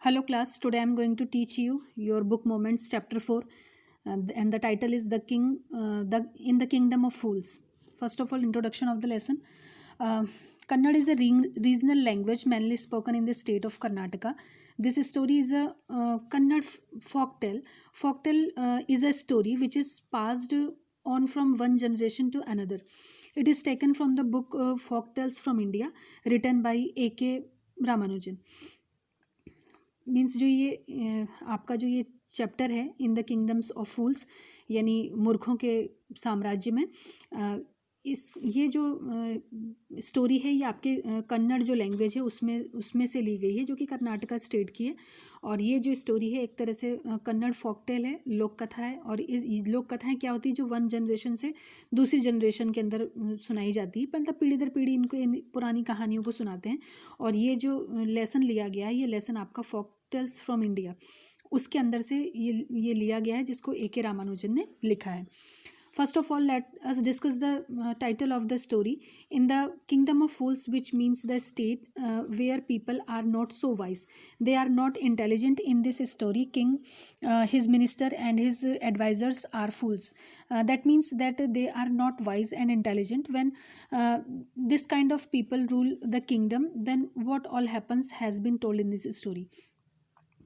Hello class, today I am going to teach you your book Moments chapter 4 and the title is In the Kingdom of Fools. First of all, introduction of the lesson. Uh, Kannada is a regional language mainly spoken in the state of Karnataka. This story is a Kannada folktale. Folktale is a story which is passed on from one generation to another. It is taken from the book Folktales from India written by A.K. Ramanujan. Means जो ये आपका जो ये chapter है in the kingdoms of फूल्स यानी मूर्खों के साम्राज्य में ये जो स्टोरी है ये आपके कन्नड़ जो लैंग्वेज है उसमें से ली गई है जो कि कर्नाटका स्टेट की है। और ये जो स्टोरी है एक तरह से कन्नड़ फोकटेल है, लोक कथा है। और इस लोक कथाएं क्या होती है जो वन जनरेशन से दूसरी जनरेशन के अंदर सुनाई जाती है, मतलब पीढ़ी दर पीढ़ी इनको इन पुरानी कहानियों को सुनाते हैं। और ये जो लेसन लिया गया है ये लेसन आपका फोकटेल्स फ्रॉम इंडिया उसके अंदर से ये लिया गया है जिसको A.K. रामानुजन ने लिखा है। First of all, let us discuss the title of the story. In the Kingdom of Fools, which means the state where people are not so wise. They are not intelligent. In this story, king, his minister and his advisors are fools. That means that they are not wise and intelligent. When this kind of people rule the kingdom, then what all happens has been told in this story.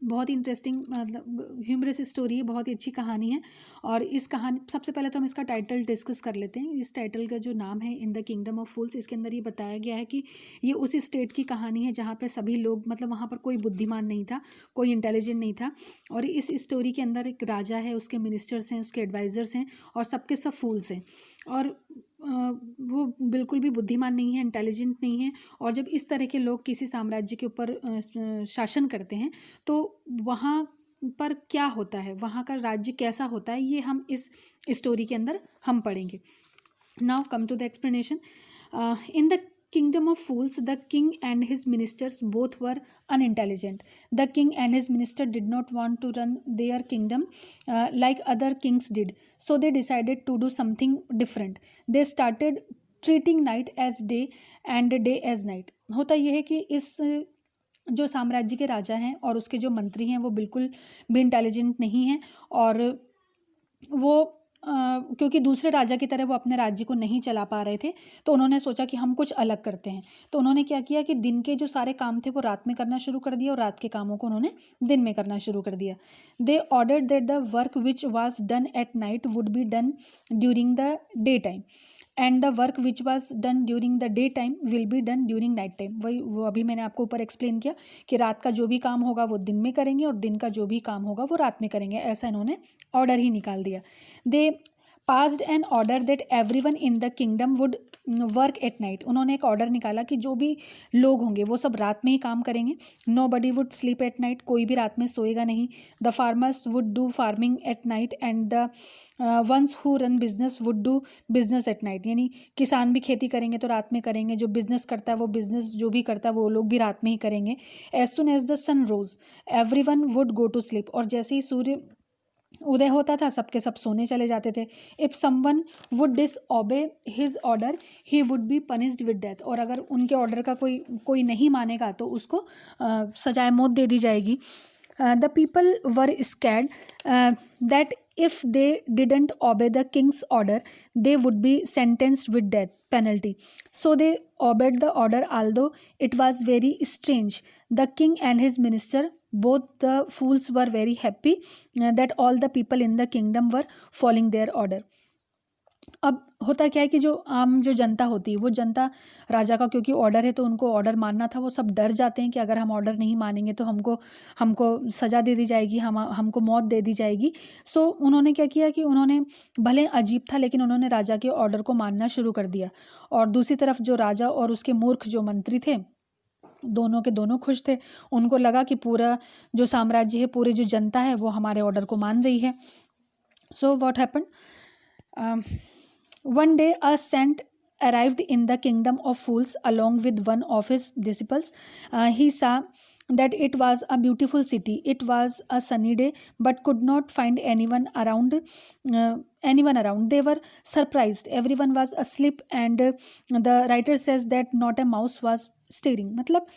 बहुत interesting मतलब humerus story है, बहुत ही अच्छी कहानी है। और इस कहानी सबसे पहले तो हम इसका टाइटल डिस्कस कर लेते हैं। इस टाइटल का जो नाम है इन द किंगडम ऑफ फूल्स, इसके अंदर ये बताया गया है कि ये उस स्टेट की कहानी है जहाँ पे सभी लोग मतलब वहाँ पर कोई बुद्धिमान नहीं था, कोई इंटेलिजेंट नहीं था। और इस स्टोरी के अंदर एक राजा है, उसके मिनिस्टर्स हैं, उसके एडवाइज़र्स हैं और सबके सब फूल्स हैं। और वो बिल्कुल भी बुद्धिमान नहीं है, इंटेलिजेंट नहीं है। और जब इस तरह के लोग किसी साम्राज्य के ऊपर शासन करते हैं तो वहाँ पर क्या होता है, वहाँ का राज्य कैसा होता है, ये हम इस स्टोरी के अंदर हम पढ़ेंगे। Now come to the explanation. In the Kingdom of Fools, the king and his ministers both were unintelligent. The king and his minister did not want to run their kingdom like other kings did, so they decided to do something different. They started treating night as day and day as night. होता यह है कि इस जो साम्राज्य के राजा हैं और उसके जो मंत्री हैं वो बिल्कुल भी इंटेलिजेंट नहीं हैं। और वो क्योंकि दूसरे राजा की तरह वो अपने राज्य को नहीं चला पा रहे थे तो उन्होंने सोचा कि हम कुछ अलग करते हैं। तो उन्होंने क्या किया कि दिन के जो सारे काम थे वो रात में करना शुरू कर दिया और रात के कामों को उन्होंने दिन में करना शुरू कर दिया। They ordered that the work which was done at night would be done during the day time and the work which was done during the day time will be done during night time. वही वो अभी मैंने आपको ऊपर explain किया कि रात का जो भी काम होगा वो दिन में करेंगे और दिन का जो भी काम होगा वो रात में करेंगे, ऐसा इन्होंने ऑर्डर ही निकाल दिया। They passed an order that everyone in the kingdom would work at night. उन्होंने एक ऑर्डर निकाला कि जो भी लोग होंगे वो सब रात में ही काम करेंगे। Nobody would sleep at night, कोई भी रात में सोएगा नहीं। The farmers would do farming at night and the ones who run business would do business at night. यानी किसान भी खेती करेंगे तो रात में करेंगे, जो बिजनेस करता है वो बिजनेस जो भी करता है वो लोग भी रात में ही करेंगे। As soon as the sun rose everyone would go to sleep. और जैसे ही सूर्य उदय होता था सबके सब सोने चले जाते थे। If someone would disobey his order he would be punished with death. और अगर उनके ऑर्डर का कोई नहीं मानेगा तो उसको सजाए मौत दे दी जाएगी। The people were scared that if they didn't obey the king's order they would be sentenced with death penalty, so they obeyed the order although it was very strange. The king and his minister, both the fools, were very happy that all the people in the kingdom were following their order. अब होता क्या है कि जो आम जो जनता होती है वो जनता राजा का क्योंकि ऑर्डर है तो उनको ऑर्डर मानना था, वो सब डर जाते हैं कि अगर हम ऑर्डर नहीं मानेंगे तो हमको सज़ा दे दी जाएगी, हमको मौत दे दी जाएगी। सो उन्होंने क्या किया कि उन्होंने भले अजीब था लेकिन उन्होंने राजा के ऑर्डर को मानना शुरू कर दिया। और दूसरी तरफ जो राजा और उसके मूर्ख जो मंत्री थे दोनों के दोनों खुश थे। उनको लगा कि पूरा जो साम्राज्य है, पूरी जो जनता है वो हमारे ऑर्डर को मान रही है। So what happened, one day a saint arrived in the kingdom of fools along with one of his disciples. He saw that it was a beautiful city. It was a sunny day but could not find anyone around. They were surprised. Everyone was asleep and the writer says that not a mouse was stirring. मतलब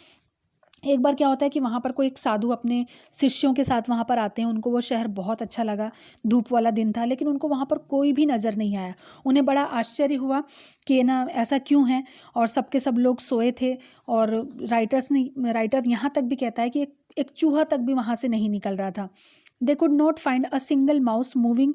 एक बार क्या होता है कि वहाँ पर कोई एक साधु अपने शिष्यों के साथ वहाँ पर आते हैं। उनको वो शहर बहुत अच्छा लगा, धूप वाला दिन था, लेकिन उनको वहाँ पर कोई भी नज़र नहीं आया। उन्हें बड़ा आश्चर्य हुआ कि ना ऐसा क्यों है, और सबके सब लोग सोए थे। और राइटर यहाँ तक भी कहता है कि एक चूहा तक भी वहाँ से नहीं निकल रहा था। They could not find a single mouse moving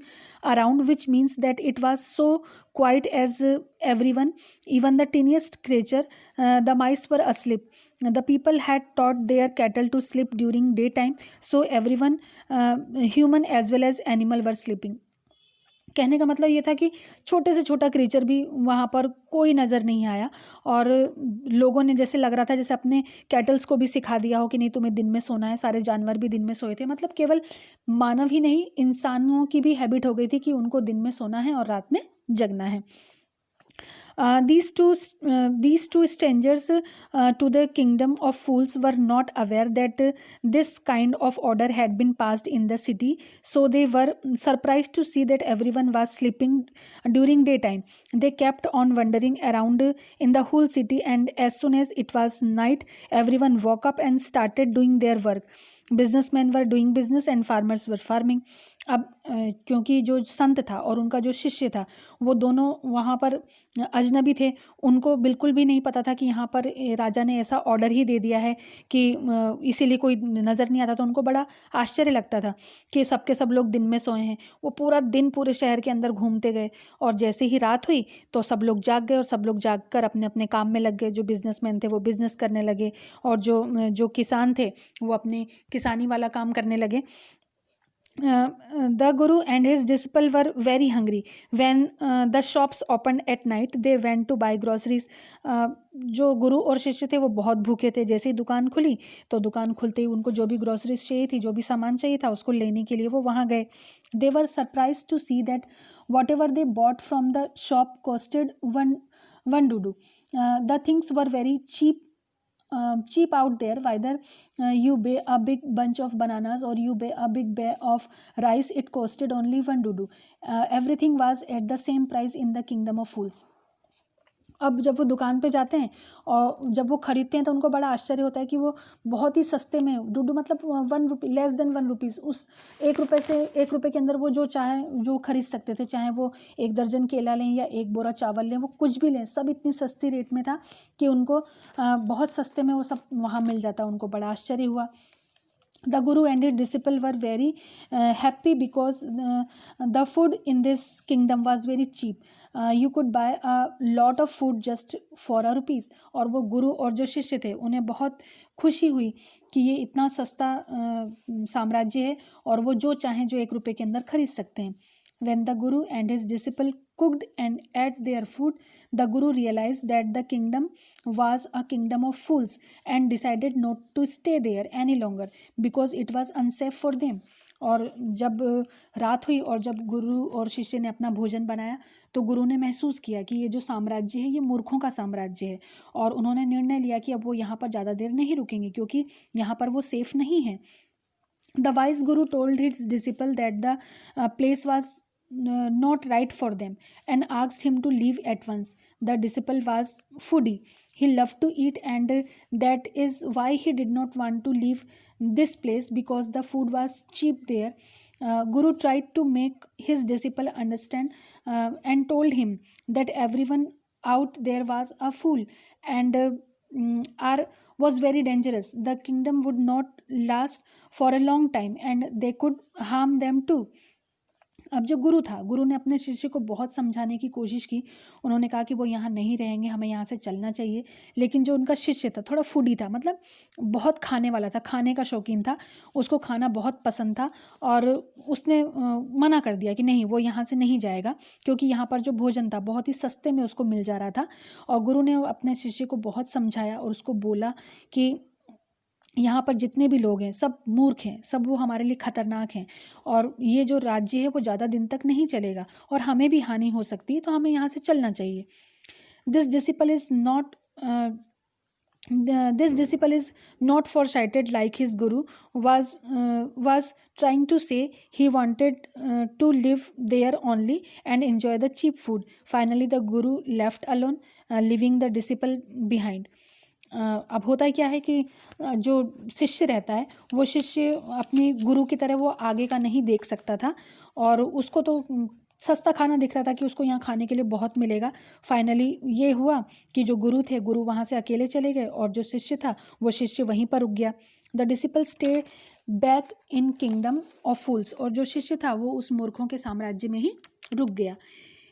around, which means that it was so quiet as everyone, even the tiniest creature, the mice were asleep. The people had taught their cattle to sleep during daytime, so everyone, human as well as animal, were sleeping. कहने का मतलब ये था कि छोटे से छोटा creature भी वहाँ पर कोई नज़र नहीं आया। और लोगों ने जैसे लग रहा था जैसे अपने कैटल्स को भी सिखा दिया हो कि नहीं तुम्हें दिन में सोना है। सारे जानवर भी दिन में सोए थे, मतलब केवल मानव ही नहीं, इंसानों की भी हैबिट हो गई थी कि उनको दिन में सोना है और रात में जगना है। These two strangers to the kingdom of fools were not aware that this kind of order had been passed in the city, so they were surprised to see that everyone was sleeping during daytime. They kept on wandering around in the whole city, and as soon as it was night, everyone woke up and started doing their work. Businessmen were doing business and farmers were farming. अब क्योंकि जो संत था और उनका जो शिष्य था, वो दोनों वहाँ पर अजनबी थे। उनको बिल्कुल भी नहीं पता था कि यहाँ पर राजा ने ऐसा ऑर्डर ही दे दिया है कि इसीलिए कोई नज़र नहीं आता। तो उनको बड़ा आश्चर्य लगता था कि सबके सब लोग दिन में सोए हैं। वो पूरा दिन पूरे शहर के अंदर घूमते गए, और जैसे ही रात हुई तो सब लोग जाग गए, और सब लोग जाग कर अपने अपने काम में लग गए। जो बिजनेसमैन थे वो बिजनेस करने लगे, और जो किसान थे वो अपने किसानी वाला काम करने लगे। The guru and his disciple were very hungry. When the shops opened at night, they went to buy groceries. जो गुरु और शिष्य थे वो बहुत भूखे थे। जैसे ही दुकान खुली तो दुकान खुलते ही उनको जो भी ग्रोसरीज चाहिए थी, जो भी सामान चाहिए था, उसको लेने के लिए वो वहाँ गए। They were surprised to see that whatever they bought from the shop costed one dudu. The things were very cheap out there. Whether you buy a big bunch of bananas or you buy a big bag of rice, it costed only one dudu. Everything was at the same price in the kingdom of fools. अब जब वो दुकान पे जाते हैं और जब वो खरीदते हैं तो उनको बड़ा आश्चर्य होता है कि वो बहुत ही सस्ते में, डुडू मतलब 1 रुपी, लेस देन 1 रुपीज़, उस 1 रुपये से 1 रुपये के अंदर वो जो चाहे जो खरीद सकते थे। चाहे वो 1 दर्जन केला लें या 1 बोरा चावल लें, वो कुछ भी लें, सब इतनी सस्ती रेट में था कि उनको बहुत सस्ते में वो सब वहाँ मिल जाता। उनको बड़ा आश्चर्य हुआ। The guru and his disciple were very happy because the food in this kingdom was very cheap. You could buy a lot of food just for a rupees. और वो गुरु और जो शिष्य थे उन्हें बहुत खुशी हुई कि ये इतना सस्ता साम्राज्य है, और वो जो चाहें जो 1 रुपये के अंदर खरीद सकते हैं। When the guru and his disciple cooked and ate their food, the guru realized that the kingdom was a kingdom of fools and decided not to stay there any longer because it was unsafe for them. और जब रात हुई और जब गुरु और शिष्य ने अपना भोजन बनाया तो गुरु ने महसूस किया कि ये जो साम्राज्य है ये मूर्खों का साम्राज्य है, और उन्होंने निर्णय लिया कि अब वो यहाँ पर ज़्यादा देर नहीं रुकेंगे क्योंकि यहाँ पर वो सेफ नहीं है। The wise guru told his disciple that the place was not right for them and asked him to leave at once. The disciple was foodie. He loved to eat, and that is why he did not want to leave this place because the food was cheap there. Guru tried to make his disciple understand and told him that everyone out there was a fool and are was very dangerous. The kingdom would not last for a long time and they could harm them too. अब जो गुरु था, गुरु ने अपने शिष्य को बहुत समझाने की कोशिश की। उन्होंने कहा कि वो यहाँ नहीं रहेंगे, हमें यहाँ से चलना चाहिए। लेकिन जो उनका शिष्य था थोड़ा फूडी था, मतलब बहुत खाने वाला था, खाने का शौकीन था, उसको खाना बहुत पसंद था, और उसने मना कर दिया कि नहीं, वो यहाँ से नहीं जाएगा क्योंकि यहाँ पर जो भोजन था बहुत ही सस्ते में उसको मिल जा रहा था। और गुरु ने अपने शिष्य को बहुत समझाया और उसको बोला कि यहाँ पर जितने भी लोग हैं सब मूर्ख हैं, सब वो हमारे लिए खतरनाक हैं, और ये जो राज्य है वो ज़्यादा दिन तक नहीं चलेगा और हमें भी हानि हो सकती है, तो हमें यहाँ से चलना चाहिए। This disciple is not foresighted like his guru was trying to say. He wanted to live there only and enjoy the cheap food. Finally the guru left alone, leaving the disciple behind. अब होता है क्या है कि जो शिष्य रहता है वो शिष्य अपने गुरु की तरह वो आगे का नहीं देख सकता था, और उसको तो सस्ता खाना दिख रहा था कि उसको यहाँ खाने के लिए बहुत मिलेगा। फाइनली ये हुआ कि जो गुरु थे, गुरु वहाँ से अकेले चले गए, और जो शिष्य था वो शिष्य वहीं पर रुक गया। The disciple stay back in kingdom of fools, और जो शिष्य था वो उस मूर्खों के साम्राज्य में ही रुक गया।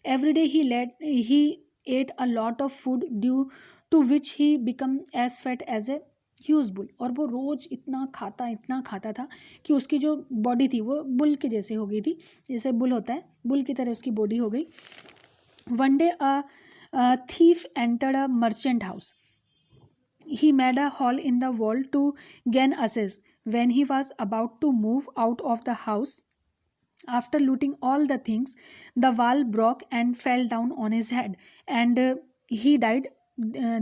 Every day he ate a lot of food due to which he become as fat as a huge bull, और वो रोज इतना खाता था कि उसकी जो बॉडी थी वो बुल के जैसे हो गई थी, जैसे बुल होता है, बुल की तरह उसकी बॉडी हो गई। One day a thief entered a merchant house. He made a hole in the wall to gain access. When he was about to move out of the house, after looting all the things, the wall broke and fell down on his head, and he died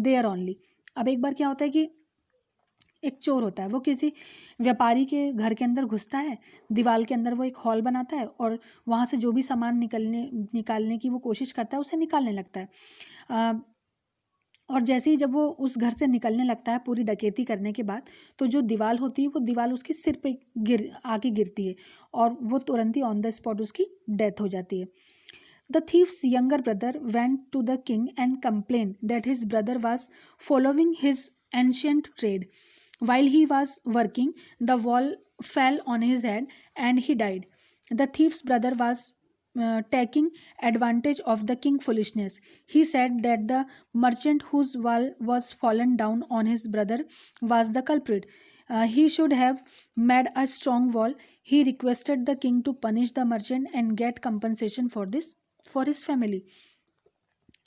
there only. अब एक बार क्या होता है कि एक चोर होता है, वो किसी व्यापारी के घर के अंदर घुसता है, दीवार के अंदर वो एक हॉल बनाता है, और वहाँ से जो भी सामान निकालने की वो कोशिश करता है उसे निकालने लगता है। और जैसे ही जब वो उस घर से निकलने लगता है पूरी डकैती करने के बाद, तो जो दीवार होती है वो दीवार उसके सिर पे आके गिरती है, और वो तुरंत ही ऑन द स्पॉट उसकी डेथ हो जाती है। The thief's younger brother went to the king and complain that his brother was following his ancient trade. While he was working, the wall fell on his head and he died. The thief's brother was taking advantage of the king's foolishness. He said that the merchant whose wall was fallen down on his brother was the culprit. He should have made a strong wall. He requested the king to punish the merchant and get compensation for this for his family.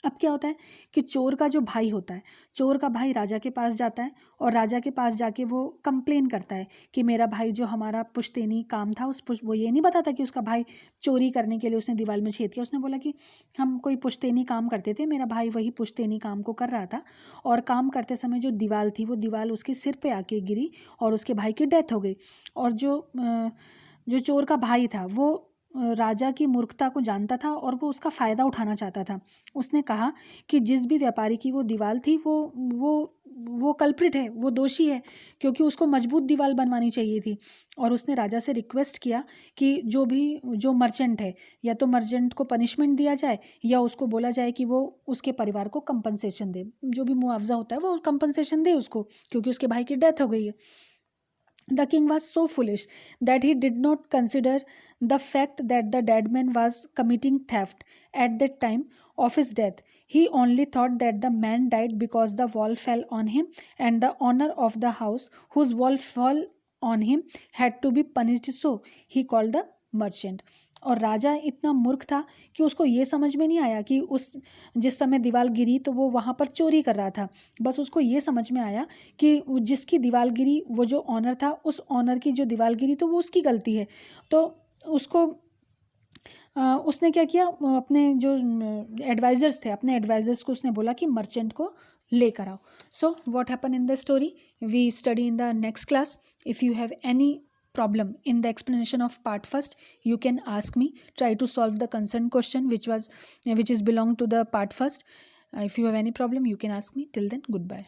अब क्या होता है कि चोर का जो भाई होता है, चोर का भाई राजा के पास जाता है, और राजा के पास जाके वो कंप्लेन करता है कि मेरा भाई जो हमारा पुश्तैनी काम था वो ये नहीं बताता कि उसका भाई चोरी करने के लिए उसने दीवार में छेद किया। उसने बोला कि हम कोई पुश्तैनी काम करते थे, मेरा भाई वही पुश्तैनी काम को कर रहा था, और काम करते समय जो दीवार थी वो दीवार उसके सिर पर आके गिरी और उसके भाई की डेथ हो गई। और जो चोर का भाई था वो राजा की मूर्खता को जानता था और वो उसका फ़ायदा उठाना चाहता था। उसने कहा कि जिस भी व्यापारी की वो दीवार थी वो कल्प्रिट है, वो दोषी है, क्योंकि उसको मजबूत दीवार बनवानी चाहिए थी। और उसने राजा से रिक्वेस्ट किया कि जो मर्चेंट है, या तो मर्चेंट को पनिशमेंट दिया जाए, या उसको बोला जाए कि वो उसके परिवार को कंपनसेशन दे, जो भी मुआवजा होता है वो कंपनसेशन दे उसको, क्योंकि उसके भाई की डेथ हो गई है। The king was so foolish that he did not consider the fact that the dead man was committing theft at the time of his death. He only thought that the man died because the wall fell on him, and the owner of the house whose wall fell on him had to be punished. So he called the merchant. और राजा इतना मूर्ख था कि उसको ये समझ में नहीं आया कि जिस समय दीवार गिरी तो वो वहाँ पर चोरी कर रहा था। बस उसको ये समझ में आया कि जिसकी दीवार गिरी वो जो ऑनर था, उस ऑनर की जो दीवार गिरी तो वो उसकी गलती है। तो उसने क्या किया, अपने जो एडवाइज़र्स थे, अपने एडवाइज़र्स को उसने बोला कि मर्चेंट को लेकर आओ. So what happen in the story we study in the next class. If you have any problem in the explanation of part first, you can ask me. Try to solve the concerned question which is belong to the part first. If you have any problem, you can ask me. Till then, goodbye.